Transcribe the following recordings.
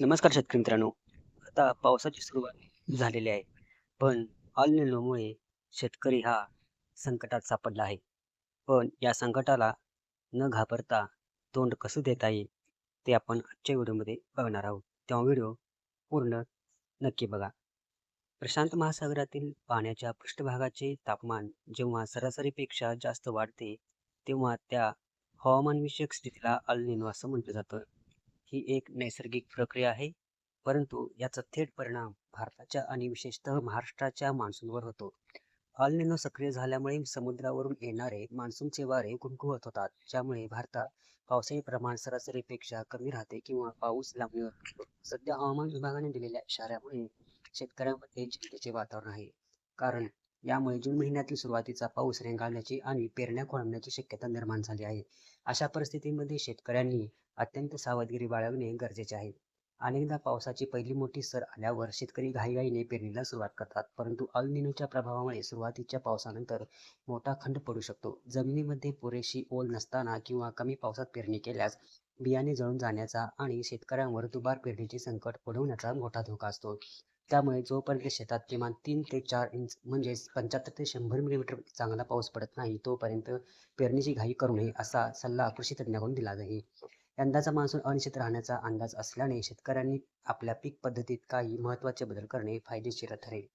नमस्कार शेतकरी मित्रांनो. आता पावसाची सुरुवात झालेली आहे. पण अल निनोमुळे शेतकरी हा संकटात सापडला आहे. पण या संकटाला न घाबरता तोंड कसं देता येईल ते आपण आजच्या व्हिडिओमध्ये बघणार आहोत. तेव्हा व्हिडिओ पूर्ण नक्की बघा. प्रशांत महासागरातील पाण्याच्या पृष्ठभागाचे तापमान जेव्हा सरासरीपेक्षा जास्त वाढते, तेव्हा त्या हवामानविषयक स्थितीला अल निनो असं म्हटलं जातं. ही एक नैसर्गिक प्रक्रिया आहे, परंतु याचा थेट परिणाम भारताच्या आणि विशेषतः महाराष्ट्राच्या मान्सूनवर होतो. अल निनो सक्रिय झाल्यामुळे समुद्रावरून येणारे मान्सूनचे वारे कमकुवत होतात, ज्यामुळे भारतात पावसाचे प्रमाण सरासरीपेक्षा कमी राहते किंवा पाऊस लांबणीवर असतो. सध्या हवामान विभागाने दिलेल्या इशाऱ्यामुळे शेतकऱ्यांमध्ये चिंतेचे वातावरण आहे. कारण यामुळे जून महिन्यातील सुरुवातीचा पाऊस रेंगाळण्याची आणि पेरण्या खोळंबण्याची शक्यता निर्माण झाली आहे. अशा परिस्थितीमध्ये शेतकऱ्यांनी अत्यंत सावधगिरी बाळगणे गरजेचे आहे. अनेकदा पावसाची पहिली मोठी सर आल्यावर शेतकरी घाईघाईने पेरणीला सुरुवात करतात, परंतु अल निनोच्या प्रभावामुळे सुरुवातीच्या पावसानंतर मोठा खंड पडू शकतो. जमिनीमध्ये पुरेशी ओल नसताना किंवा कमी पावसात पेरणी केल्यास बियाणे जळून जाण्याचा आणि शेतकऱ्यांवर दुबार पेरणीचे संकट ओढवण्याचा मोठा धोका असतो. त्यामुळे जोपर्यंत शेतात किमान 3 ते 4 इंच म्हणजेच 75 ते 100 मिलीमीटर चांगला पाऊस पडत नाही, तोपर्यंत पेरणीची घाई करू नये असा सल्ला कृषी तज्ज्ञाकडून दिला जाईल. यंदाचा मान्सून अनिश्चित राहण्याचा अंदाज असल्याने शेतकऱ्यांनी आपल्या पीक पद्धतीत काही महत्त्वाचे बदल करणे फायदेशीर ठरेल.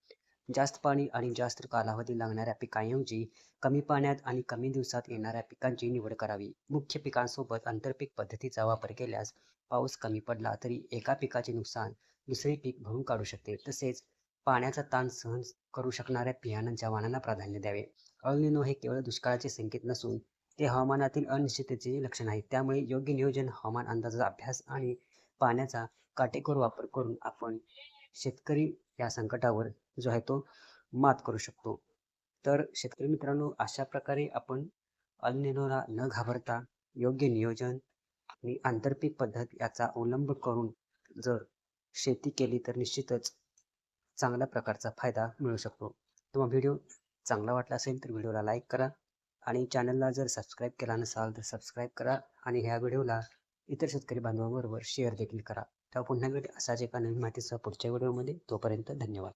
जास्त पाणी आणि जास्त कालावधी लागणाऱ्या पिकांऐवजी कमी पाण्यात आणि कमी दिवसात येणाऱ्या पिकांची निवड करावी. मुख्य पिकांसोबत आंतरपीक पद्धतीचा वापर केल्यास पाऊस कमी पडला तरी एका पिकाचे नुकसान दुसरे पीक भरून काढू शकते. तसेच पाण्याचा ताण सहन करू शकणाऱ्या बियाणांच्या वाणांना प्राधान्य द्यावे. अल निनो हे केवळ दुष्काळाचे संकेत नसून ते हवामानातील अनिश्चिततेचे लक्षण आहे. त्यामुळे योग्य नियोजन, हवामान अंदाजाचा अभ्यास आणि पाण्याचा काटेकोर वापर करून आपण शेतकरी या संकटावर जो आहे तो मात करू शकतो. तर शेतकरी मित्रांनो, अशा प्रकारे आपण अल निनोला न घाबरता योग्य नियोजन आणि आंतरपीक पद्धत याचा अवलंब करून जर शेती केली तर निश्चितच चांगल्या प्रकारचा फायदा मिळू शकतो. तुम्हाला व्हिडिओ चांगला वाटला असेल तर व्हिडिओला लाईक करा आणि चॅनलला जर सबस्क्राईब केला नसाल तर सबस्क्राईब करा आणि ह्या व्हिडिओला इतर शेतकरी बांधवांबरोबर शेअर देखील करा. तेव्हा पुन्हा भेटू असाच एका नवीन माहितीसह पुढच्या व्हिडिओमध्ये. तोपर्यंत धन्यवाद.